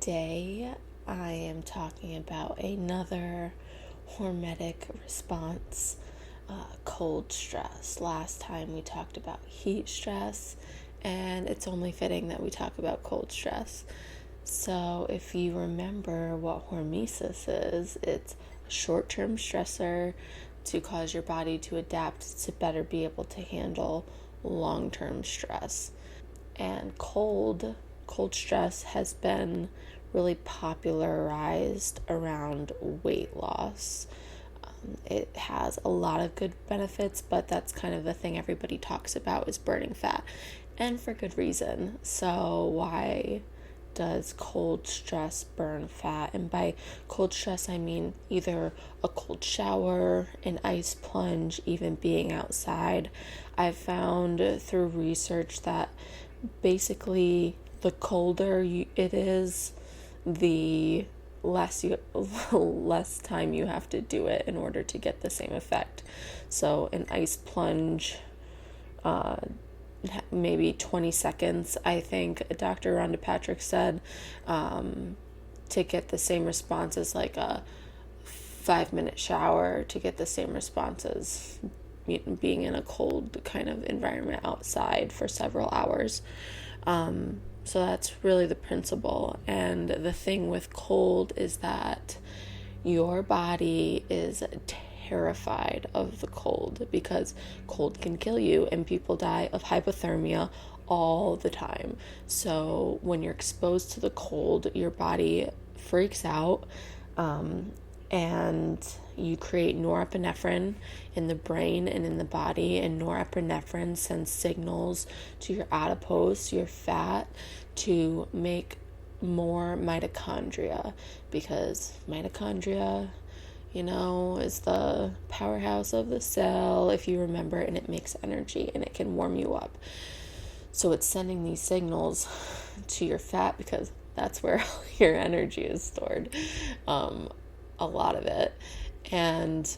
Today, I am talking about another hormetic response, cold stress. Last time we talked about heat stress, and it's only fitting that we talk about cold stress. So, if you remember what hormesis is, it's a short-term stressor to cause your body to adapt to better be able to handle long-term stress. And cold stress has been really popularized around weight loss. It has a lot of good benefits, but that's kind of the thing everybody talks about is burning fat, and for good reason. So why does cold stress burn fat? And by cold stress, I mean either a cold shower, an ice plunge, even being outside. I've found through research that basically the colder it is, the less time you have to do it in order to get the same effect. So an ice plunge, maybe 20 seconds, I think Dr. Rhonda Patrick said, to get the same response as like a 5-minute shower, to get the same response as being in a cold kind of environment outside for several hours. So that's really the principle. And the thing with cold is that your body is terrified of the cold because cold can kill you, and people die of hypothermia all the time. So when you're exposed to the cold, your body freaks out, and you create norepinephrine in the brain and in the body, and norepinephrine sends signals to your adipose, your fat, to make more mitochondria, because mitochondria, is the powerhouse of the cell, if you remember, and it makes energy and it can warm you up. So it's sending these signals to your fat because that's where your energy is stored, a lot of it, and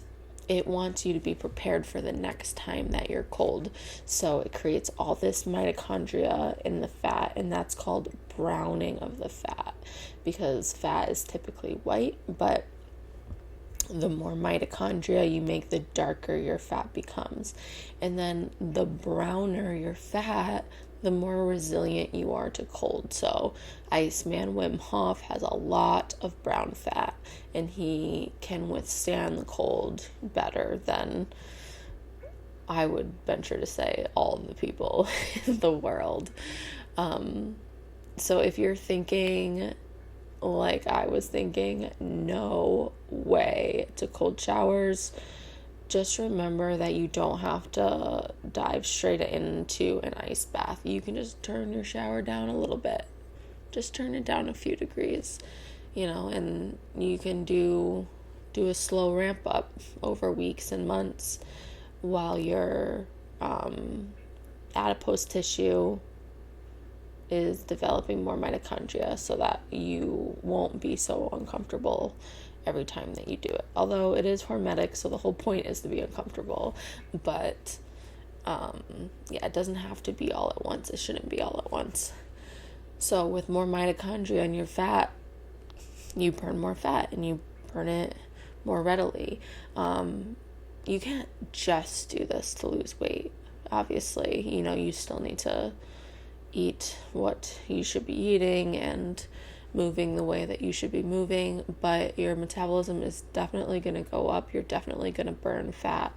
it wants you to be prepared for the next time that you're cold. So it creates all this mitochondria in the fat, and that's called browning of the fat, because fat is typically white, but the more mitochondria you make, the darker your fat becomes. And then the browner your fat, the more resilient you are to cold. So Iceman Wim Hof has a lot of brown fat, and he can withstand the cold better than, I would venture to say, all of the people in the world. So if you're thinking, like I was thinking, no way to cold showers, just remember that you don't have to dive straight into an ice bath. You can just turn your shower down a little bit. Just turn it down a few degrees, and you can do a slow ramp up over weeks and months while your adipose tissue is developing more mitochondria, so that you won't be so uncomfortable every time that you do it. Although it is hormetic, so the whole point is to be uncomfortable. But it doesn't have to be all at once. It shouldn't be all at once. So with more mitochondria in your fat, you burn more fat, and you burn it more readily. You can't just do this to lose weight. Obviously, you still need to eat what you should be eating and moving the way that you should be moving, but your metabolism is definitely going to go up. You're definitely going to burn fat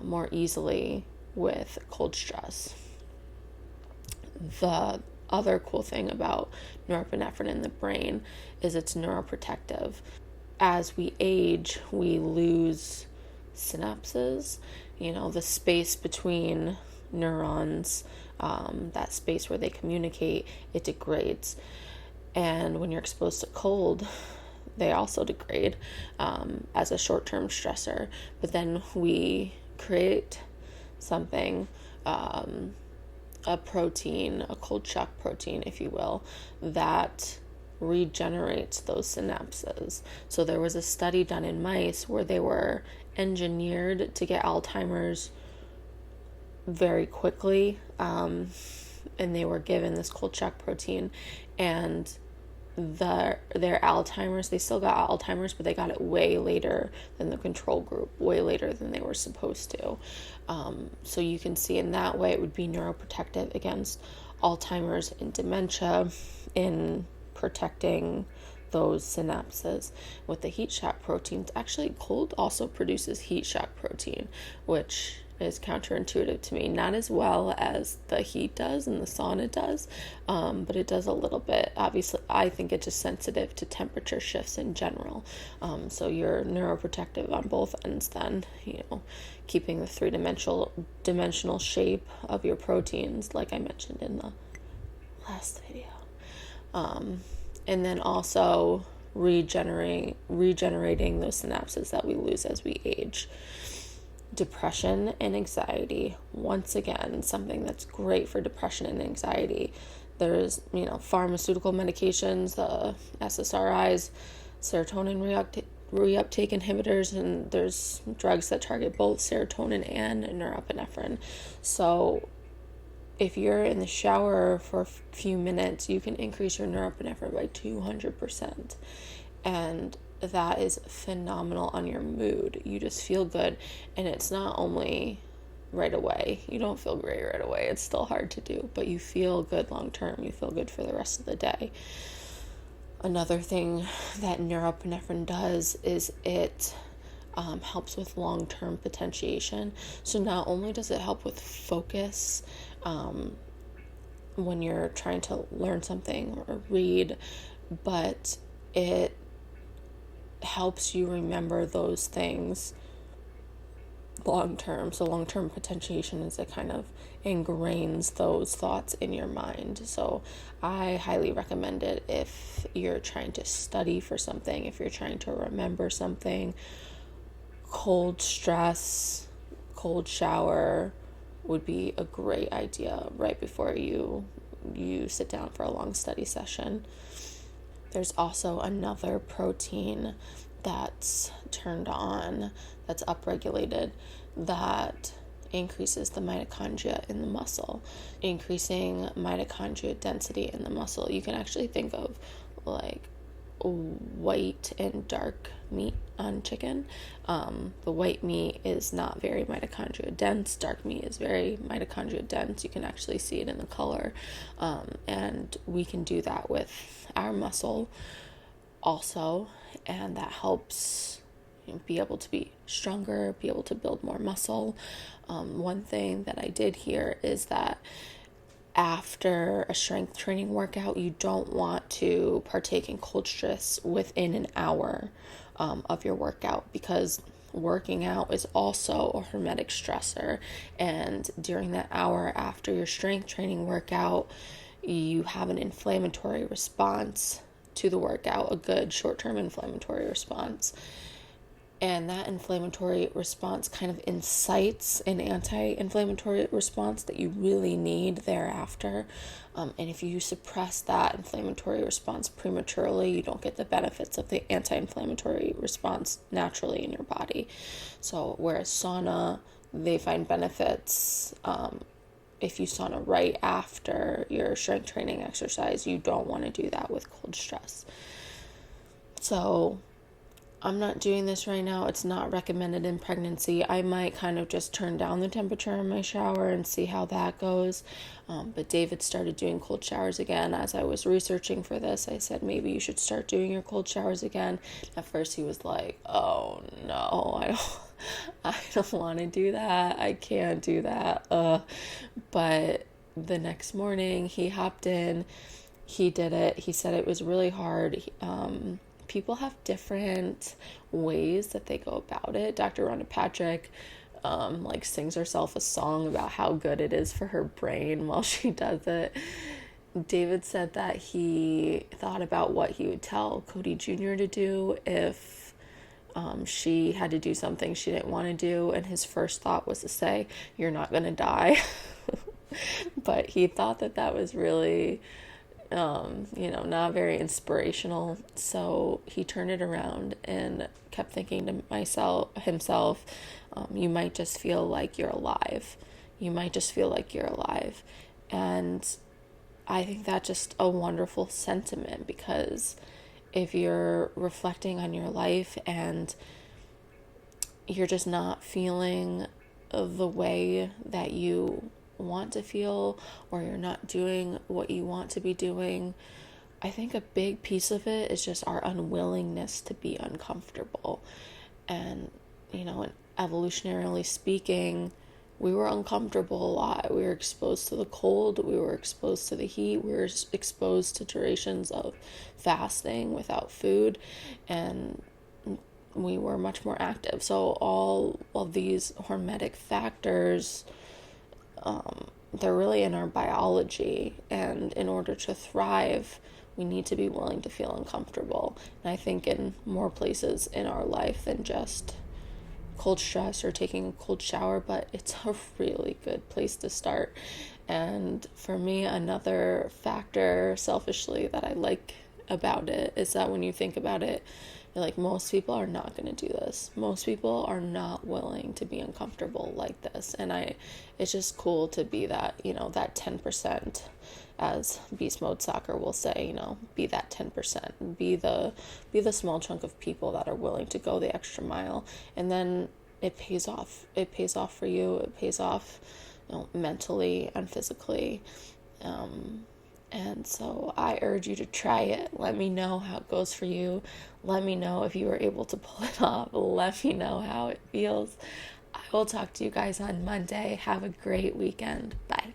more easily with cold stress. The other cool thing about norepinephrine in the brain is it's neuroprotective. As we age, we lose synapses, the space between neurons, that space where they communicate, it degrades. And when you're exposed to cold, they also degrade as a short-term stressor. But then we create something, a protein, a cold shock protein, if you will, that regenerates those synapses. So there was a study done in mice where they were engineered to get Alzheimer's very quickly, and they were given this cold shock protein, and their Alzheimer's. They still got Alzheimer's, but they got it way later than the control group, way later than they were supposed to. So you can see in that way it would be neuroprotective against Alzheimer's and dementia in protecting those synapses. With the heat shock proteins, actually cold also produces heat shock protein, which is counterintuitive to me. Not as well as the heat does and the sauna does, but it does a little bit. Obviously, I think it's just sensitive to temperature shifts in general. So you're neuroprotective on both ends then, keeping the three-dimensional shape of your proteins, like I mentioned in the last video. And then also regenerating those synapses that we lose as we age. Depression and anxiety, once again, something that's great for depression and anxiety. There's, pharmaceutical medications, the SSRIs, serotonin reuptake inhibitors, and there's drugs that target both serotonin and norepinephrine. So if you're in the shower for a few minutes, you can increase your norepinephrine by 200%. And that is phenomenal on your mood. You just feel good, and it's not only right away. You don't feel great right away. It's still hard to do, but you feel good long term. You feel good for the rest of the day. Another thing that norepinephrine does is it helps with long-term potentiation. So not only does it help with focus when you're trying to learn something or read, but it helps you remember those things long term. So long term potentiation is it kind of ingrains those thoughts in your mind. So I highly recommend it if you're trying to study for something, if you're trying to remember something. Cold stress, cold shower would be a great idea right before you sit down for a long study session. There's also another protein that's turned on, that's upregulated, that increases the mitochondria in the muscle, increasing mitochondria density in the muscle. You can actually think of like white and dark meat on chicken. The white meat is not very mitochondria dense. Dark meat is very mitochondria dense. You can actually see it in the color. And we can do that with our muscle also. And that helps be able to be stronger, be able to build more muscle. One thing that I did hear is that after a strength training workout, you don't want to partake in cold stress within an hour of your workout, because working out is also a hormetic stressor. And during that hour after your strength training workout, you have an inflammatory response to the workout, a good short-term inflammatory response. And that inflammatory response kind of incites an anti-inflammatory response that you really need thereafter. And if you suppress that inflammatory response prematurely, you don't get the benefits of the anti-inflammatory response naturally in your body. So whereas sauna, they find benefits if you sauna right after your strength training exercise, you don't want to do that with cold stress. So I'm not doing this right now. It's not recommended in pregnancy. I might kind of just turn down the temperature in my shower and see how that goes. But David started doing cold showers again. As I was researching for this, I said, maybe you should start doing your cold showers again. At first he was like, oh no, I don't want to do that. I can't do that. But the next morning he hopped in, he did it. He said it was really hard. People have different ways that they go about it. Dr. Rhonda Patrick sings herself a song about how good it is for her brain while she does it. David said that he thought about what he would tell Cody Jr. to do if she had to do something she didn't want to do, and his first thought was to say, "You're not gonna die." But he thought that was really not very inspirational. So he turned it around and kept thinking to himself, you might just feel like you're alive. You might just feel like you're alive. And I think that's just a wonderful sentiment, because if you're reflecting on your life and you're just not feeling the way that you want to feel, or you're not doing what you want to be doing, I think a big piece of it is just our unwillingness to be uncomfortable. And, evolutionarily speaking, we were uncomfortable a lot. We were exposed to the cold, we were exposed to the heat, we were exposed to durations of fasting without food, and we were much more active. So all of these hormetic factors, they're really in our biology, and in order to thrive, we need to be willing to feel uncomfortable. And I think in more places in our life than just cold stress or taking a cold shower, but it's a really good place to start. And for me, another factor selfishly that I like about it is that when you think about it, like, most people are not going to do this. Most people are not willing to be uncomfortable like this. And it's just cool to be that, that 10%, as Beast Mode Soccer will say, be that 10%, be the small chunk of people that are willing to go the extra mile. And then it pays off. It pays off for you. It pays off, mentally and physically. And so I urge you to try it. Let me know how it goes for you. Let me know if you were able to pull it off. Let me know how it feels. I will talk to you guys on Monday. Have a great weekend. Bye.